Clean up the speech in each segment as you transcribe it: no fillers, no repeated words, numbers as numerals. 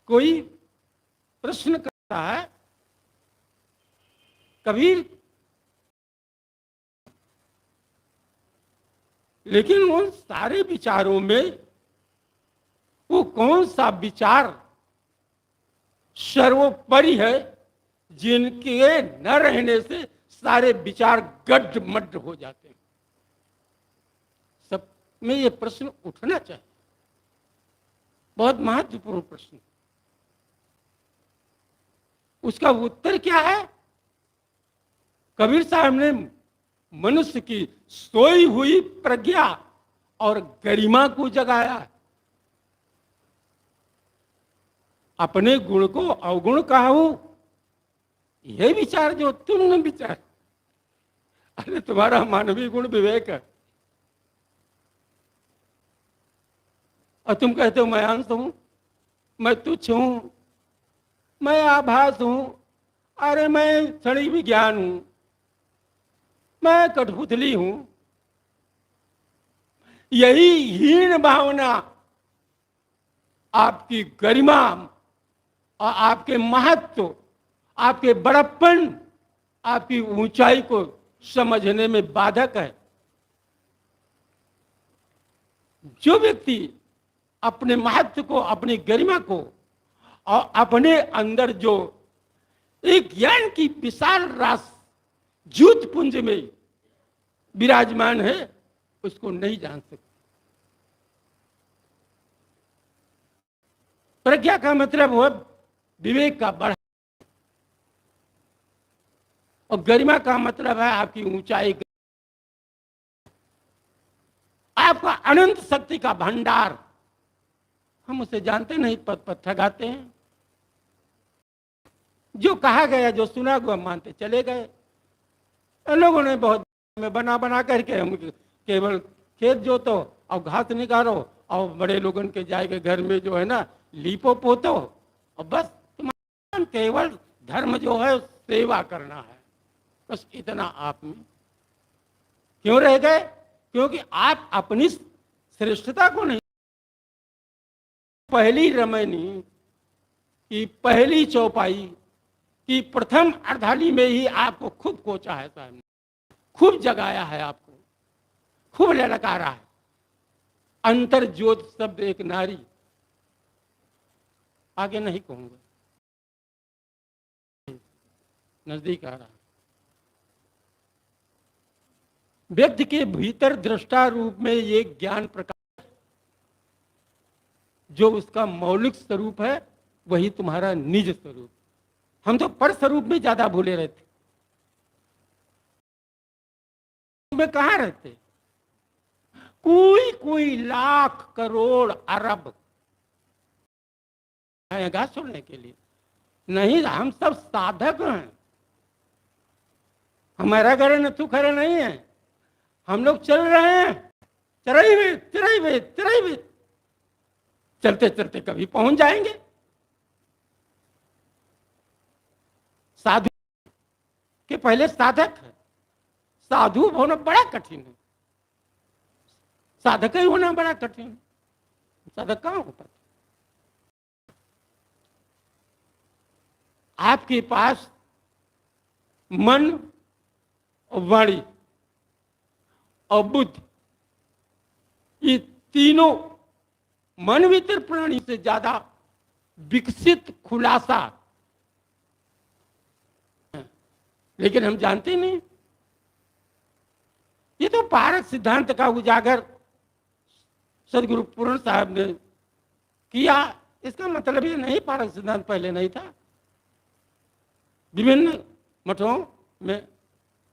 कोई प्रश्न करता है, कबीर, लेकिन उन सारे विचारों में वो कौन सा विचार सर्वोपरि है जिनके न रहने से सारे विचार गड्ढ-मड्ढ हो जाते हैं? सब में ये प्रश्न उठना चाहिए, बहुत महत्वपूर्ण प्रश्न। उसका उत्तर क्या है? कबीर साहब ने मनुष्य की सोई हुई प्रज्ञा और गरिमा को जगाया। अपने गुण को अवगुण कहूं, यह विचार जो तुमने विचार, अरे तुम्हारा मानवीय गुण विवेक है, और तुम कहते हो मैं अंश हूं, मैं तुच्छ हूं, मैं आभास हूं, अरे मैं क्षणिक विज्ञान हूं, मैं कठपुतली हूं। यही हीन भावना आपकी गरिमा और आपके महत्व, आपके बड़प्पन, आपकी ऊंचाई को समझने में बाधक है। जो व्यक्ति अपने महत्व को, अपनी गरिमा को और अपने अंदर जो एक ज्ञान की विशाल रास ज्योत पुंज में विराजमान है, उसको नहीं जान सकते। प्रज्ञा का मतलब हो विवेक का बढ़ा, और गरिमा का मतलब है आपकी ऊंचाई, आपका अनंत शक्ति का भंडार। हम उसे जानते नहीं, पद पद ठगाते हैं। जो कहा गया, जो सुना गया मानते चले गए। लोगों ने बहुत में बना बना करके हम केवल खेत जोतो और घास निकालो और बड़े लोगों के जाएंगे घर में जो है ना लीपो पोतो, और बस तुम्हारा केवल धर्म जो है सेवा करना है, बस इतना आप में क्यों रह गए? क्योंकि आप अपनी श्रेष्ठता को नहीं, पहली रमैनी की पहली चौपाई की प्रथम अर्धाली में ही आपको खूब कोचा है साहब ने, खूब जगाया है आपको, खूब ललकारा है। अंतर ज्योत शब्द एक नारी, आगे नहीं कहूंगा, नजदीक आ रहा। व्यक्ति के भीतर दृष्टा रूप में ये ज्ञान प्रकाश जो उसका मौलिक स्वरूप है, वही तुम्हारा निज स्वरूप। हम तो पर स्वरूप में ज्यादा भूले रहते, में कहां रहते? कोई कोई लाख करोड़ अरब आएगा सुनने के लिए नहीं। हम सब साधक हैं, हमारा घर नथु खरा नहीं है। हम लोग चल रहे हैं चराई चलते चलते कभी पहुंच जाएंगे। साधु के पहले साधक है, साधु होना बड़ा कठिन है, साधक ही होना बड़ा कठिन है। साधक कहां हो पाता? आपके पास मन और वाणी और बुद्धि, ये तीनों मन वितर प्राणी से ज्यादा विकसित खुलासा, लेकिन हम जानते नहीं। ये तो पारक सिद्धांत का उजागर सदगुरु पूर्ण साहब ने किया। इसका मतलब ये नहीं पारक सिद्धांत पहले नहीं था। विभिन्न मठों में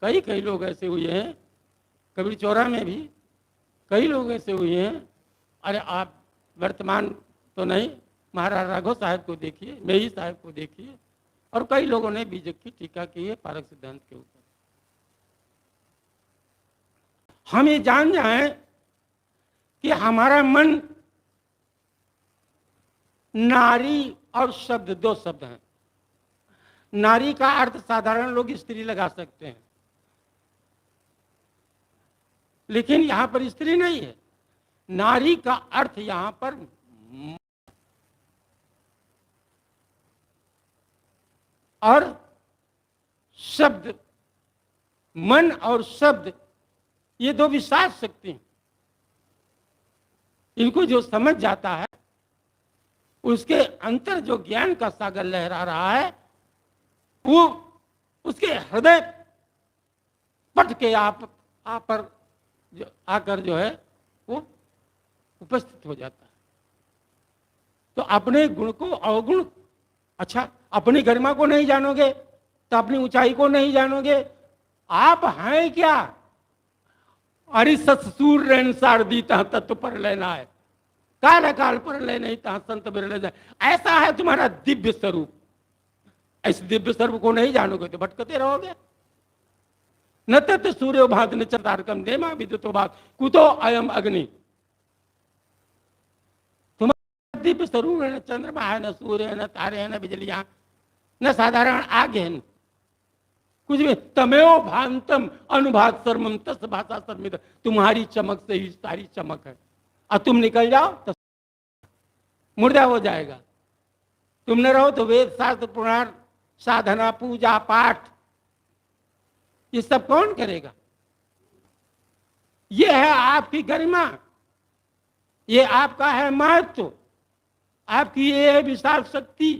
कई कई लोग ऐसे हुए हैं, कबीर चौरा में भी कई लोग ऐसे हुए हैं। अरे आप वर्तमान तो नहीं, महाराज राघव साहब को देखिए, मेही साहब को देखिए, और कई लोगों ने बीजक की टीका की है पारक सिद्धांत के ऊपर। हम ये जान जाएं कि हमारा मन नारी और शब्द, दो शब्द हैं। नारी का अर्थ साधारण लोग स्त्री लगा सकते हैं, लेकिन यहां पर स्त्री नहीं है। नारी का अर्थ यहां पर और शब्द, मन और शब्द, ये दो विशाल शक्ति हैं। इनको जो समझ जाता है उसके अंतर जो ज्ञान का सागर लहरा रहा है वो उसके हृदय पट के आप पर जो आकर जो है वो उपस्थित हो जाता है। तो अपने गुण को अवगुण, अच्छा अपनी गरिमा को नहीं जानोगे तो अपनी ऊंचाई को नहीं जानोगे। आप हैं क्या? अरे सत्सूर रेणसार दीता तत्व पर लेना है, काल काल पर ले नहीं ता संत बिरले जाए। ऐसा है तुम्हारा दिव्य स्वरूप। इस दिव्य स्वरूप को नहीं जानोगे तो भटकते रहोगे। न तत् सूर्यो भात न चतारकम देमा विद्युतो भात कुतो अयम अग्नि। तुम्हारा दिव्य स्वरूप है, न चंद्रमा है, न सूर्य है, न तारे हैं, न बिजलियां, न साधारण आग है, कुछ भी। तमेव भांतम अनुभात सर्वम तस् भाषा सर्मित। तुम्हारी चमक से ही सारी चमक है। और तुम निकल जाओ तो मुर्दा हो जाएगा। तुम न रहो तो वेद शास्त्र पुराण साधना पूजा पाठ ये सब कौन करेगा? ये है आपकी गरिमा, ये आपका है महत्व, आपकी ये है विशाल शक्ति।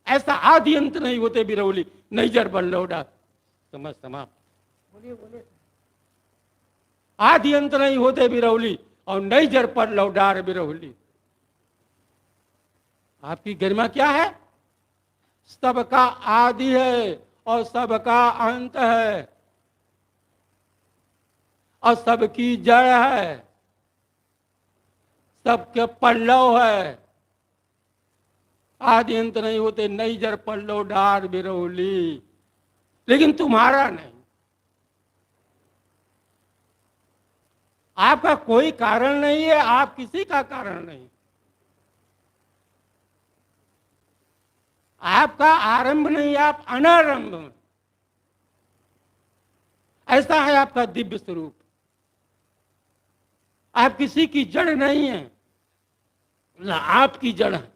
ऐसा आदि अंत नहीं होते बिरौली, नहीं जर बल लौटा समझ समाप्त। बोलिए बोलिए। आदि अंत नहीं होते बिरौली और नहीं जर पर लौडार बिरौली। आपकी गरिमा क्या है? सबका आदि है और सबका अंत है और सबकी जड़ है, सबके पल्लव है। आदि अंत नहीं होते, नहीं जर पल्लव डार बिरौली। लेकिन तुम्हारा नहीं। आपका कोई कारण नहीं है, आप किसी का कारण नहीं। आपका आरंभ नहीं, आप अनारंभ। ऐसा है आपका दिव्य स्वरूप। आप किसी की जड़ नहीं है, ना आपकी जड़ है।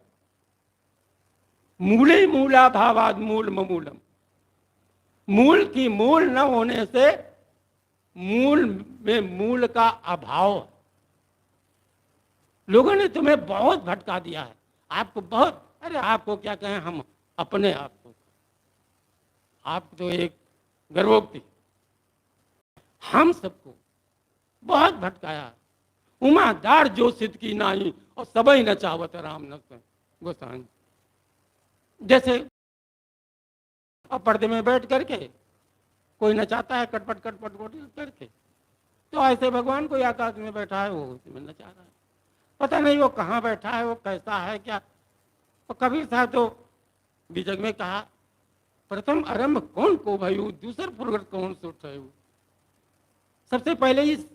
मूले मूला भावाद मूल ममूलम। मूल की मूल न होने से मूल में मूल का अभाव। लोगों ने तुम्हें बहुत भटका दिया है, आपको बहुत, अरे आपको क्या कहें हम अपने आप को, आप तो एक गर्भोक्ति, हम सबको बहुत भटकाया। उमादार जो सिद्ध की नाही और सबई न चावत राम न गोसाई। जैसे अब पर्दे में बैठ करके कोई नचाता है कटपट कटपट करके, तो ऐसे भगवान कोई आकाश में बैठा है, वो उसमें नचा रहा है। पता नहीं वो कहाँ बैठा है, वो कैसा है क्या। और कबीर साहब तो बीजग में कहा, प्रथम आरंभ कौन को भयू दूसर फुरगट कौन सुठ। सबसे पहले इस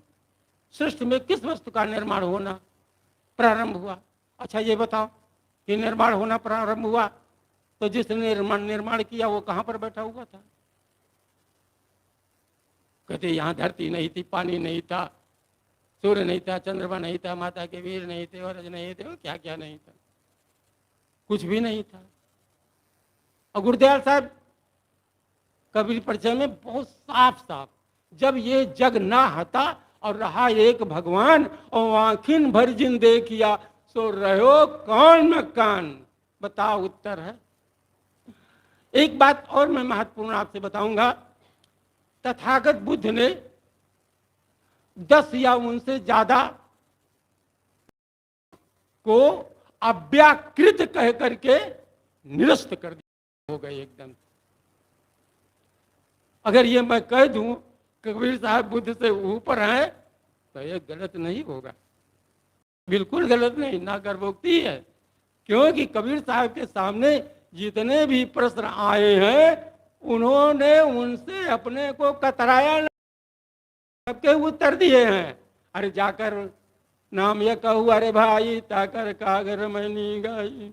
सृष्टि में किस वस्तु का निर्माण होना प्रारंभ हुआ? अच्छा ये बताओ कि निर्माण होना प्रारंभ हुआ तो जिसने निर्माण किया वो कहां पर बैठा हुआ था? कहते यहां धरती नहीं थी, पानी नहीं था, सूर्य नहीं था, चंद्रमा नहीं था, माता के वीर नहीं थे, और नहीं थे, क्या क्या नहीं था, कुछ भी नहीं था। और गुरुदयाल साहब कबीर परिचय में बहुत साफ साफ, जब ये जग ना हता और रहा एक भगवान और आंखिन भर जिन देखिया सो रहो कौन मकान। बताओ उत्तर है। एक बात और मैं महत्वपूर्ण आपसे बताऊंगा। तथागत बुद्ध ने 10 या उनसे ज्यादा को अव्याकृत कह करके निरस्त कर दिया, हो गए एकदम। अगर ये मैं कह दूं कबीर साहब बुद्ध से ऊपर हैं तो ये गलत नहीं होगा, बिल्कुल गलत नहीं, ना गर्भोक्ति है। क्योंकि कबीर साहब के सामने जितने भी प्रश्न आए हैं उन्होंने उनसे अपने को कतराया नहीं, सबके उत्तर दिए हैं। अरे जाकर नाम ये कहू अरे भाई ताकर कागर मैनी गाई,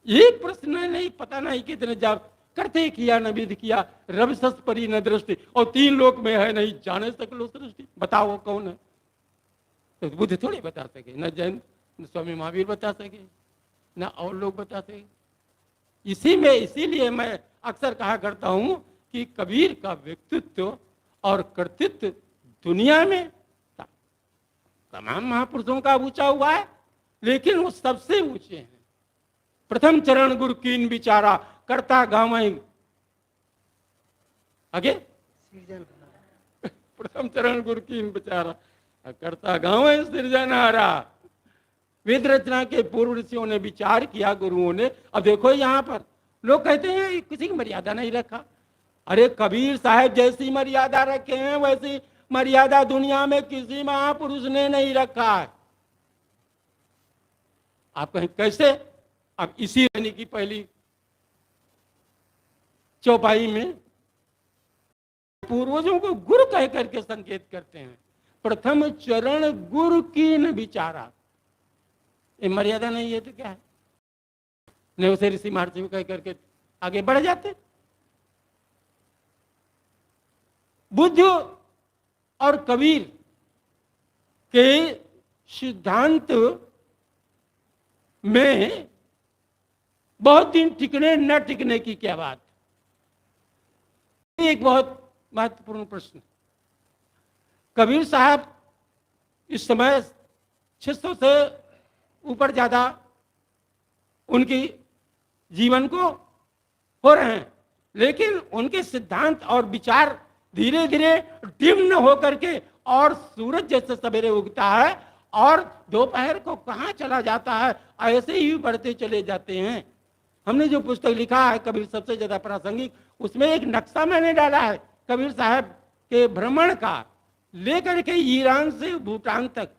एक प्रश्न नहीं, पता नहीं कितने जब करते किया न विध किया रवि सस परी न दृष्टि, और 3 लोक में है नहीं जाने सकलो सृष्टि। बताओ कौन है? तो बुद्ध थोड़ी बता सके, न जैन न स्वामी महावीर बता सके, न और लोग बता सके। इसीलिए मैं अक्सर कहा करता हूं कि कबीर का व्यक्तित्व और कर्तृत्व दुनिया में तमाम महापुरुषों का ऊंचा हुआ है, लेकिन वो सबसे ऊंचे हैं। प्रथम चरण गुरु कीन विचारा, करता गावई आगे प्रथम चरण गुरु कीन विचारा, करता गावई सृजनहारा। वेद रचना के पूर्व ऋषियों ने विचार किया, गुरुओं ने। अब देखो यहां पर लोग कहते हैं किसी की मर्यादा नहीं रखा। अरे कबीर साहब जैसी मर्यादा रखे हैं वैसी मर्यादा दुनिया में किसी महापुरुष ने नहीं रखा है। आप कहें कैसे? अब इसी रहने की पहली चौपाई में पूर्वजों को गुरु कह करके संकेत करते हैं। प्रथम चरण गुरु कीन विचारा, ये मर्यादा नहीं है तो क्या है? नहीं उसे ऋषि महर्षि कह करके आगे बढ़ जाते। बुद्ध और कबीर के सिद्धांत में बहुत दिन टिकने न टिकने की क्या बात? एक बहुत महत्वपूर्ण प्रश्न। कबीर साहब इस समय 600 से ऊपर ज्यादा उनकी जीवन को हो रहे हैं, लेकिन उनके सिद्धांत और विचार धीरे धीरे डिम्न होकर के और सूरज जैसे सवेरे उगता है और दोपहर को कहाँ चला जाता है, ऐसे ही बढ़ते चले जाते हैं। हमने जो पुस्तक लिखा है कबीर सबसे ज्यादा प्रासंगिक, उसमें एक नक्शा मैंने डाला है कबीर साहब के भ्रमण का, लेकर के ईरान से भूटान तक।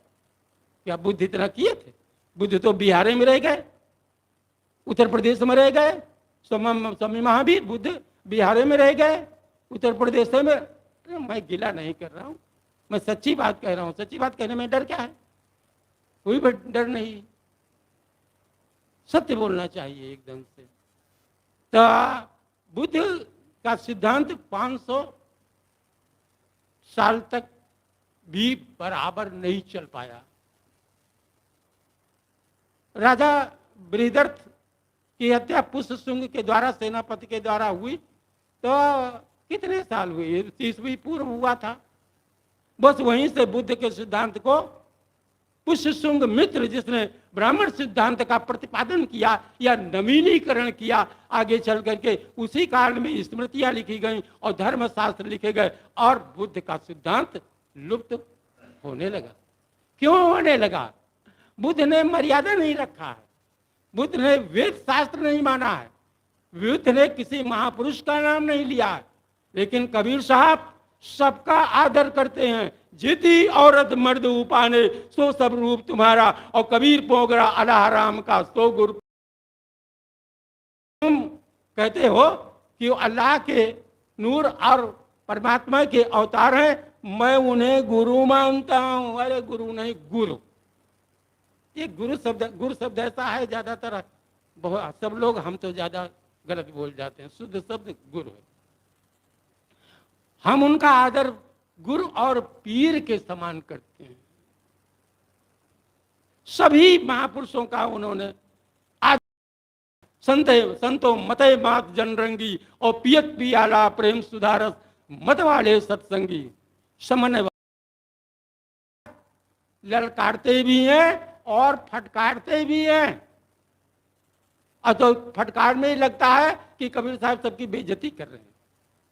क्या बुद्ध इतना किए थे? बुद्ध तो बिहार में रह गए, उत्तर प्रदेश में रह गए। स्वामी महावीर बुद्ध बिहार में रह गए, उत्तर प्रदेश में। मैं गिला नहीं कर रहा हूं, मैं सच्ची बात कह रहा हूं। सच्ची बात कहने में डर क्या है? कोई भी डर नहीं, सत्य बोलना चाहिए एकदम से। तो बुद्ध का सिद्धांत 500 साल तक भी बराबर नहीं चल पाया। राजा बृहदर्थ की हत्या पुष्यशुंग के द्वारा, सेनापति के द्वारा हुई, तो कितने साल हुए? 30वीं पूर्व हुआ था। बस वहीं से बुद्ध के सिद्धांत को पुष्यशुंग मित्र, जिसने ब्राह्मण सिद्धांत का प्रतिपादन किया या नवीनीकरण किया, आगे चल करके उसी काल में स्मृतियां लिखी गई और धर्मशास्त्र लिखे गए और बुद्ध का सिद्धांत लुप्त होने लगा। क्यों होने लगा? बुद्ध ने मर्यादा नहीं रखा है, बुद्ध ने वेद शास्त्र नहीं माना है, बुद्ध ने किसी महापुरुष का नाम नहीं लिया है। लेकिन कबीर साहब सबका आदर करते हैं। जिति औरत मर्द उपाने सो सब रूप तुम्हारा, और कबीर पोगरा अल्लाह राम का सो गुरु। तुम कहते हो कि अल्लाह के नूर और परमात्मा के अवतार हैं, मैं उन्हें गुरु मानता हूं। अरे गुरु नहीं, गुरु। ये गुरु शब्द ऐसा है, ज्यादातर बहुत सब लोग, हम तो ज्यादा गलत बोल जाते हैं। शुद्ध शब्द गुरु है। हम उनका आदर गुरु और पीर के समान करते हैं। सभी महापुरुषों का उन्होंने संतो मते मात जनरंगी और पियत पियाला प्रेम सुधारस मत वाले सत्संगी समन्वय। ललकारते भी हैं और फटकारते भी हैं। तो फटकार में ही लगता है कि कबीर साहब सबकी बेइज्जती कर रहे हैं।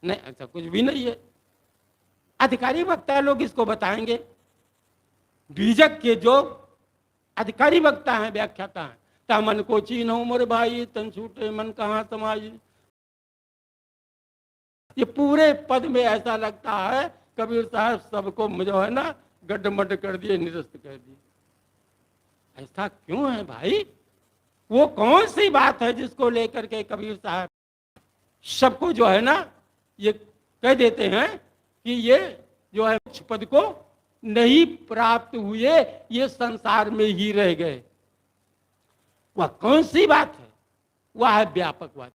नहीं, ऐसा कुछ भी नहीं है। अधिकारी वक्ता लोग इसको बताएंगे। बीजक के जो अधिकारी वक्ता हैं, व्याख्याता हैं, ता मन को चीन्हो मोर भाई, तन छूटे मन कहाँ समाई। ये पूरे पद में ऐसा लगता है कबीर साहब सबको जो है ना गड्ढमड्ढ कर दिए, निरस्त कर दिए। ऐसा क्यों है भाई? वो कौन सी बात है जिसको लेकर के कबीर साहब सबको जो है ना ये कह देते हैं कि ये जो है उच्च पद को नहीं प्राप्त हुए, ये संसार में ही रह गए। वह कौन सी बात है? वह है व्यापकवाद।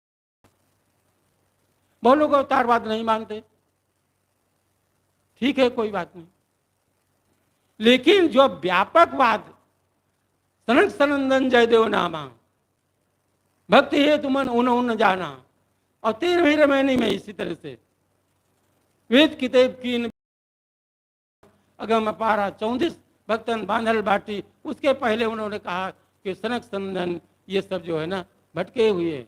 बहुत लोग अवतारवाद नहीं मानते, ठीक है, कोई बात नहीं। लेकिन जो व्यापकवाद, सनक सनंदन जयदेव नामा, भक्ति है तुमन उन जाना। और 13वीं रामायणी में इसी तरह से वेद किताब की अगम पारा 34 भक्तन बांधल बाटी, उसके पहले उन्होंने कहा कि सनक सनंदन ये सब जो है ना भटके हुए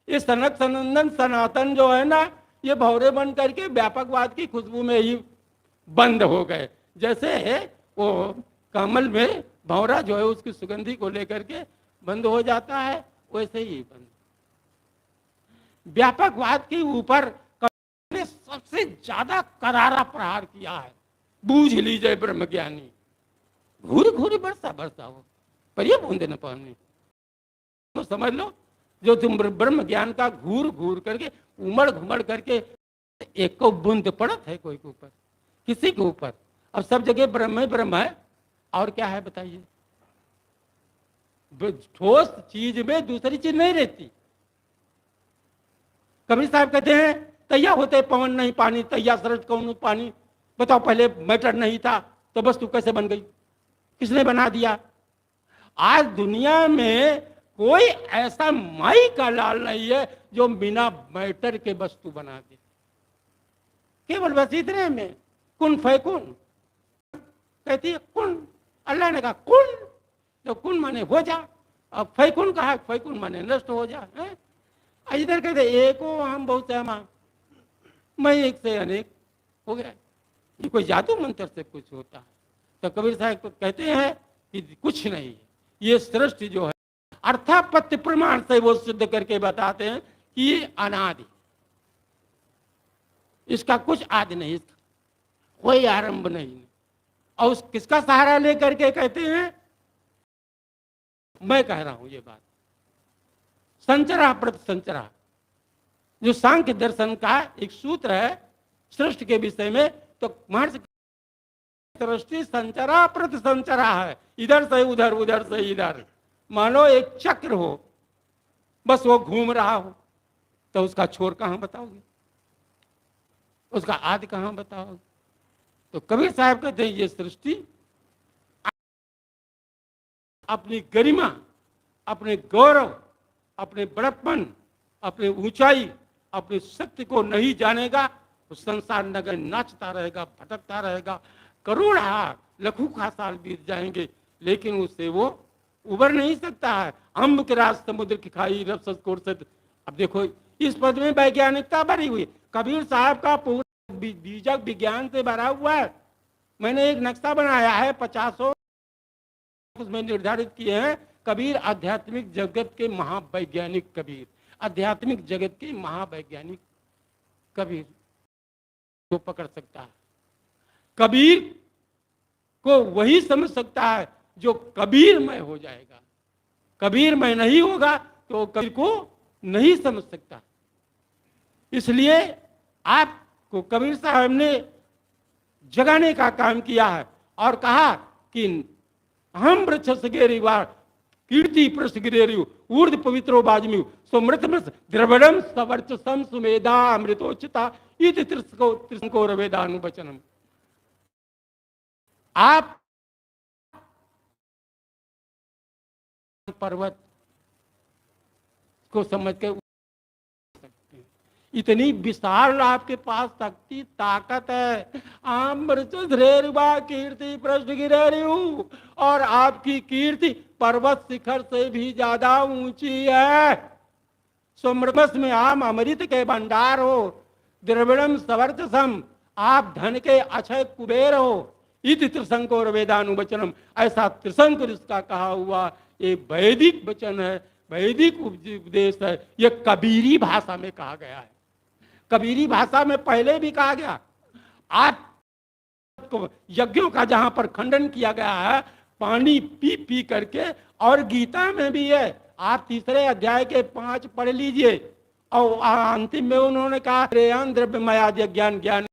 ये सनक सनंदन सनातन जो है ना ये भौरे बन करके व्यापकवाद की खुशबू में ही बंद हो गए। जैसे वो कमल में भौरा जो है उसकी सुगंधी को लेकर के बंद हो जाता है, वैसे ही बंद। व्यापकवाद के ऊपर ने सबसे ज्यादा करारा प्रहार किया है। बूझ लीजिए ब्रह्मज्ञानी, घूर घूर बरसा बरसा हो पर ये बूंदे न पानी। तो समझ लो जो तुम ब्रह्म ज्ञान का घूर घूर करके उमड़ घुमड़ करके एक को बूंद पड़त है कोई के ऊपर, किसी के ऊपर। अब सब जगह ब्रह्म ही ब्रह्म है, और क्या है बताइए। ठोस चीज में दूसरी चीज नहीं रहती। कबीर साहब कहते हैं तैया होते पवन नहीं पानी, तैया सरज कौन पानी। बताओ पहले मैटर नहीं था तो वस्तु कैसे बन गई, किसने बना दिया। आज दुनिया में कोई ऐसा माई का लाल नहीं है जो बिना मैटर के वस्तु बना दे। केवल बस इतने में कुन फैकुन कहती है, कुन अल्लाह ने कहा कुन, तो कुन माने हो जा, अब फैकुन कहा फैकुन माने नष्ट हो जा। इधर कहते एक हो हम बहुत है, मैं एक से अनेक हो गया। ये कोई जादू मंत्र से कुछ होता है? तो कबीर साहब तो कहते हैं कि कुछ नहीं, ये सृष्टि जो है अर्थापत्ति प्रमाण से वो सिद्ध करके बताते हैं कि ये अनादि, इसका कुछ आदि नहीं, इसका कोई आरंभ नहीं। और उस किसका सहारा लेकर के कहते हैं, मैं कह रहा हूं ये बात, संचरा प्रति संचरा जो सांख्य दर्शन का एक सूत्र है सृष्टि के विषय में, तो महर्षि सृष्टि संचरा प्रति संचरा है, इधर से उधर उधर से इधर। मानो एक चक्र हो, बस वो घूम रहा हो, तो उसका छोर कहां बताओगे, उसका आदि कहां बताओगे। तो कबीर साहब कहते हैं ये सृष्टि अपनी गरिमा, अपने गौरव, अपने बड़प्पन, अपनी ऊंचाई, अपनी शक्ति को नहीं जानेगा तो संसार नगर नाचता रहेगा, भटकता रहेगा। करोड़ लखों साल बीत जाएंगे लेकिन उससे वो उबर नहीं सकता है। अम्ब के राज समुद्र की खाई रस। अब देखो इस पद में वैज्ञानिकता भरी हुई। कबीर साहब का पूरा बीजक विज्ञान से भरा हुआ है। मैंने एक नक्शा बनाया है 50 उसमें निर्धारित किए हैं कबीर आध्यात्मिक जगत के महावैज्ञानिक कबीर, आध्यात्मिक जगत के महावैज्ञानिक कबीर को पकड़ सकता है। कबीर को वही समझ सकता है जो कबीरमय हो जाएगा। कबीरमय नहीं होगा तो कबीर को नहीं समझ सकता। इसलिए आपको कबीर साहब ने जगाने का काम किया है और कहा कि हम वृक्ष सगेरी वार कीर्ति प्रसगिरेरी ऊर्ध पवित्रो बाजमी सुमृत द्रविड़म सवर्चसम सुमेधा अमृतोचिता इति त्रिशंको रवेदानुवचनम। आप पर्वत को समझ के सकते हैं, इतनी विशाल आपके पास शक्ति ताकत है। कीर्ति पृष्ठ गिरे और आपकी कीर्ति पर्वत शिखर से भी ज्यादा ऊंची है। सुमृतमस में आम अमृत के भंडार हो, द्रविड़म सवर्चसम आप धन के अक्षय कुबेर हो। इति त्रिशंकोर वेदानुवचनम, ऐसा त्रिशंकर इसका कहा हुआ ये वैदिक वचन है, वैदिक उपदेश है। ये कबीरी भाषा में कहा गया है। कबीरी भाषा में पहले भी कहा गया। आप यज्ञों का जहां पर खंडन किया गया है पानी पी पी करके, और गीता में भी है। आप 3 अध्याय के 5 पढ़ लीजिए और अंतिम में उन्होंने कहा द्रव्य मयाद्य ज्ञान ज्ञान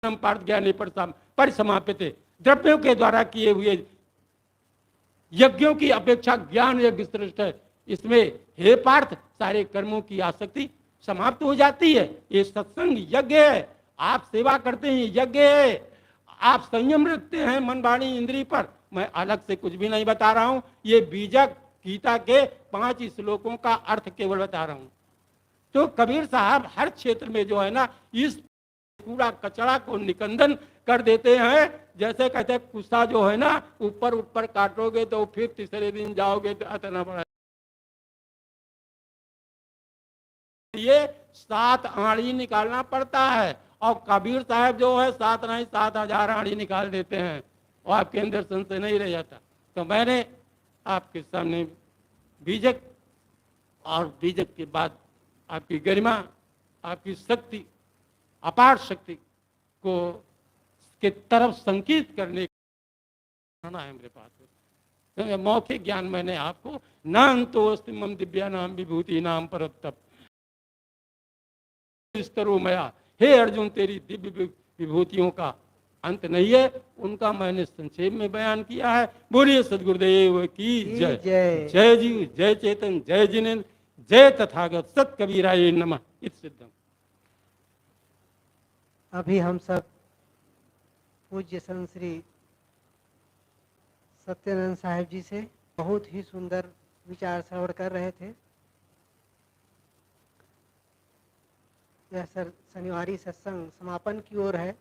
पार्थ ज्ञानी परिसमाप्यते, द्रव्यों के द्वारा किए हुए यज्ञों की अपेक्षा ज्ञान यज्ञ श्रेष्ठ है। इसमें हे पार्थ सारे कर्मों की आसक्ति समाप्त हो जाती है। ये सत्संग यज्ञ है, आप सेवा करते हैं यज्ञ है, आप संयम रखते हैं मन वाणी इंद्रिय पर, मैं अलग से कुछ भी नहीं बता रहा हूं, ये बीजक गीता के 5 श्लोकों का अर्थ केवल बता रहा हूं। तो कबीर साहब हर क्षेत्र में जो है ना, इस पूरा कचरा को निकंदन कर देते हैं। जैसे कहते हैं कुत्ता जो है ना, ऊपर ऊपर काटोगे तो फिर तीसरे दिन जाओगे तो अतना बड़ा, ये 7 आड़ी निकालना पड़ता है। और कबीर साहब जो है 7 नहीं 7,000 आड़ी निकाल देते हैं और आपके अंदर संशय नहीं रह जाता। तो मैंने आपके सामने बीजक और बीजक के बाद आपकी गरिमा, आपकी शक्ति, अपार शक्ति को के तरफ संकेत करने है मेरे पास। तो मौखिक ज्ञान मैंने आपको, नाम तो अस्ति मम दिव्या नाम विभूति नाम पर तप स्तरो मया, हे अर्जुन तेरी दिव्य विभूतियों का अंत नहीं है, उनका मैंने संक्षेप में बयान किया है। बोलिए सदगुरुदेव की जय। जय जीव, जय चेतन, जय जिनेन्द्र, जय तथागत, सत कबीराय नमः। इत सिद्धम। अभी हम सब पूज्य संत श्री सत्यानंद साहेब जी से बहुत ही सुंदर विचार श्रवण कर रहे थे। यह शनिवारी सत्संग समापन की ओर है।